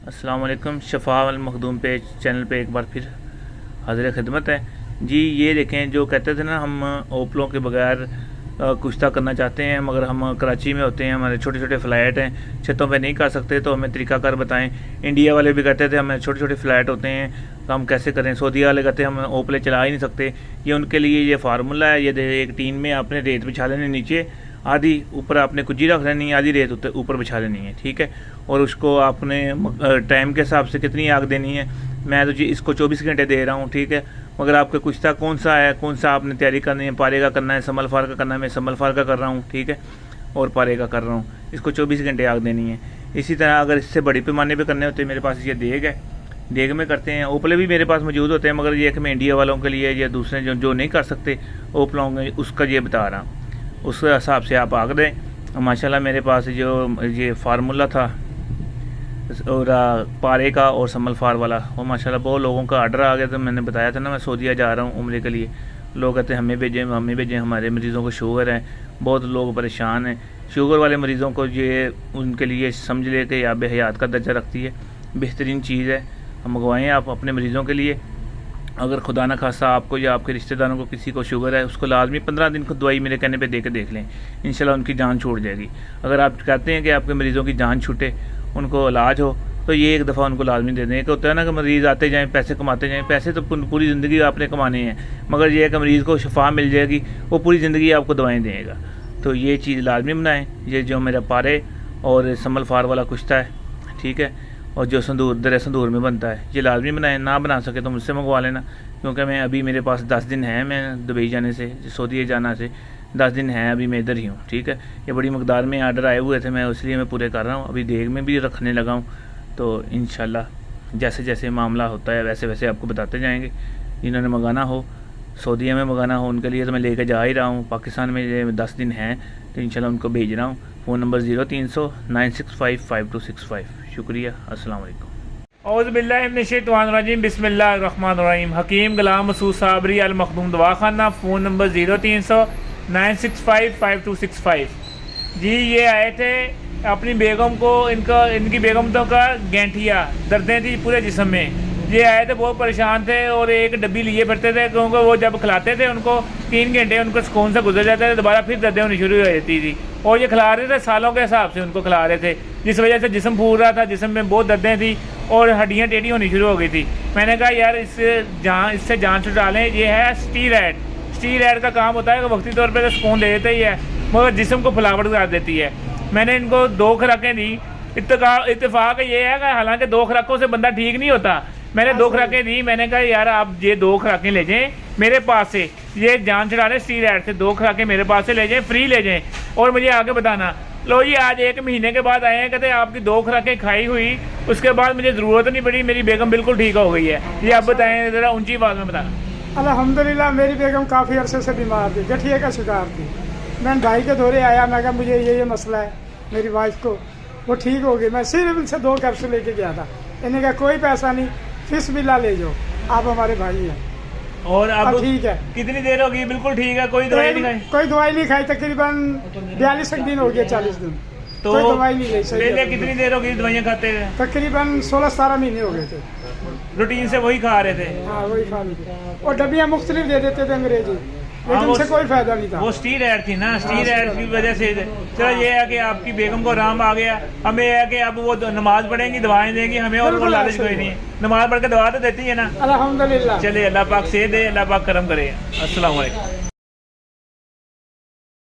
अस्सलाम वालेकुम। शफा अल मखदूम पे चैनल पे एक बार फिर हाजिर खिदमत है जी। ये देखें, जो कहते थे ना हम ओपलों के बगैर कुश्ता करना चाहते हैं, मगर हम कराची में होते हैं, हमारे छोटे छोटे फ़्लैट हैं, छतों पे नहीं कर सकते, तो हमें तरीकाकार बताएं। इंडिया वाले भी कहते थे हमें छोटे छोटे फ़्लैट होते हैं तो हम कैसे करें। सऊदी वाले कहते हैं हम ओपले चला ही नहीं सकते। ये उनके लिए ये फार्मूला है। ये एक टीन में आपने रेत बिछा लेनी, नीचे आधी ऊपर आपने कुजी रख लेनी है, आधी रेत ऊपर बिछा लेनी है, ठीक है। और उसको आपने टाइम के हिसाब से कितनी आग देनी है, मैं तो जी इसको 24 घंटे दे रहा हूँ, ठीक है। मगर आपका कुश्ता कौन सा है, कौन सा आपने तैयारी करनी है, पारे का करना है, संभल फार का करना है, मैं संभल फार का कर रहा हूँ, ठीक है, और पारे का कर रहा हूँ। इसको 24 घंटे आग देनी है। इसी तरह अगर इससे बड़ी पैमाने पे करने होते हैं, मेरे पास ये देग है, देग में करते हैं। ओपले भी मेरे पास मौजूद होते हैं, मगर ये कि मैं इंडिया वालों के लिए या दूसरे जो नहीं कर सकते ओपलों में, उसका ये बता रहा हूँ। उस हिसाब से आप आग दें। माशाल्लाह मेरे पास जो ये फार्मूला था और पारे का और संभल फार वाला, वो माशाल्लाह बहुत लोगों का आर्डर आ गया। तो मैंने बताया था ना मैं सऊदीया जा रहा हूँ उम्रे के लिए। लोग कहते हैं हमें भेजें, हमारे मरीज़ों को शुगर है, बहुत लोग परेशान हैं। शुगर वाले मरीज़ों को ये उनके लिए समझ ले कि आब हयात का दर्जा रखती है, बेहतरीन चीज़ है। हम मंगवाएँ आप अपने मरीज़ों के लिए। अगर खुदा न खासा आपको या आपके रिश्तेदारों को किसी को शुगर है, उसको लाजमी 15 दिन को दवाई मेरे कहने पे दे के देख लें, इंशाल्लाह उनकी जान छूट जाएगी। अगर आप कहते हैं कि आपके मरीज़ों की जान छूटे, उनको इलाज हो, तो ये एक दफ़ा उनको लाजमी दे दें। एक होता है ना कि मरीज़ आते जाएँ, पैसे कमाते जाएँ, पैसे तो पूरी ज़िंदगी आपने कमाने हैं, मगर ये कि मरीज़ को शफा मिल जाएगी, वो पूरी ज़िंदगी आपको दवाएँ देगा। तो ये चीज़ लाजमी बनाएँ। ये जो मेरा पारे और संभल फार वाला कुश्ता है, ठीक है, और जो संदूर दर संदूर में बनता है, ये लाजमी बनाएं। ना बना सके तो मुझसे मंगवा लेना, क्योंकि मैं अभी मेरे पास 10 दिन है, मैं दुबई जाने से, सऊदी जाना से 10 दिन है, अभी मैं इधर ही हूँ, ठीक है। ये बड़ी मकदार में आर्डर आए हुए थे, मैं इसलिए मैं पूरे कर रहा हूँ। अभी देग में भी रखने लगा हूँ, तो इंशाल्लाह जैसे जैसे मामला होता है वैसे वैसे आपको बताते जाएँगे। जिन्होंने मंगाना हो, सऊदीया में मंगाना हो, उनके लिए तो मैं लेकर जा ही रहा हूँ। पाकिस्तान में 10 दिन हैं, तो इंशाल्लाह उनको भेज रहा हूँ। Phone number 0300 965 5265। शुक्रिया। अस्सलाम वालेकुम। औज़ुबिल्लाहिमिनश्शैतानिर्रजीम। बिस्मिल्लाहिर्रहमानिर्रहीम। हकीम गुलाम मसूद साबरी अल मखदूम दवाखाना। Phone number 0300 965 5265। जी ये आए थे अपनी बेगम को, इनकी बेगमतों का गैंठिया दर्दें थी पूरे जिस्म में। ये आए थे, बहुत परेशान थे और एक डब्बी लिए फिरते थे, क्योंकि वो जब खिलाते थे उनको 3 घंटे उनको सुकून से गुजर जाते थे, दोबारा फिर दर्दें होनी शुरू हो जाती थी। और ये खिला रहे थे सालों के हिसाब से उनको खिला रहे थे, जिस वजह से जिस्म फूल रहा था, जिस्म में बहुत दर्दें थी और हड्डियाँ टेढ़ी होनी शुरू हो गई थी। मैंने कहा यार इससे जान छुड़ा लें। ये है स्टीरॉयड का काम होता है कि वक्ती तौर पर तो सुकून दे देता ही है, मगर जिस्म को फुलावट कर देती है। मैंने इनको 2 खुराकें दी। इत्तेफाक ये है कि हालांकि 2 खुराकों से बंदा ठीक नहीं होता, मैंने 2 खुराकें दी। मैंने कहा यार आप ये 2 खुराकें ले जाएं मेरे पास से, ये जान छुड़ाने स्टीरॉयड से 2 खुराकें मेरे पास से ले जाएं, फ्री ले जाएं, और मुझे आगे बताना। लो जी आज 1 महीने के बाद आए हैं, कहते आपकी 2 खुराकें खाई हुई, उसके बाद मुझे ज़रूरत नहीं पड़ी, मेरी बेगम बिल्कुल ठीक हो गई है। ये आप बताएं ज़रा ऊँची आवाज़ में बताना। अल्हम्दुलिल्लाह मेरी बेगम काफ़ी अरसे से बीमार थी, गठिया का शिकार थी। मैं भाई के दौरे आया, मैं कहा मुझे ये मसला है मेरी वाइफ को, वो ठीक हो गई। मैं सिर्फ इनसे 2 कैप्सूल लेके गया था। इन्हें कहा कोई पैसा नहीं, फीस बिल्ला ले जाओ, आप हमारे भाई हैं। और अब ठीक है। कितनी देर होगी? बिल्कुल ठीक है, कोई दवाई नहीं खाई? कोई दवाई नहीं खाई, तकरीबन 42 दिन हो गया, 40 दिन तो कोई दवाई नहीं ली। पहले कितनी देर होगी दवाइयाँ खाते हुए? तकरीबन 16-17 महीने हो गए थे। रूटीन से वही खा रहे थे? हाँ वही खा रहे थे, और डब्बियाँ मुख्तलिफ दे देते थे अंग्रेजी, लेकिन उनसे कोई फायदा नहीं था। वो स्टीरॉयड थी ना, स्टीरॉयड की वजह से। चलो ये है कि आपकी बेगम को आराम आ गया। हमें यह है कि अब वो नमाज पढ़ेंगी, दवाएं देंगी हमें, और वो लालच कोई नहीं है। नमाज पढ़ के दवा तो देती है ना, अल्हम्दुलिल्लाह। चले अल्लाह पाक से दे, अल्लाह पाक करम करे। अस्सलाम वालेकुम।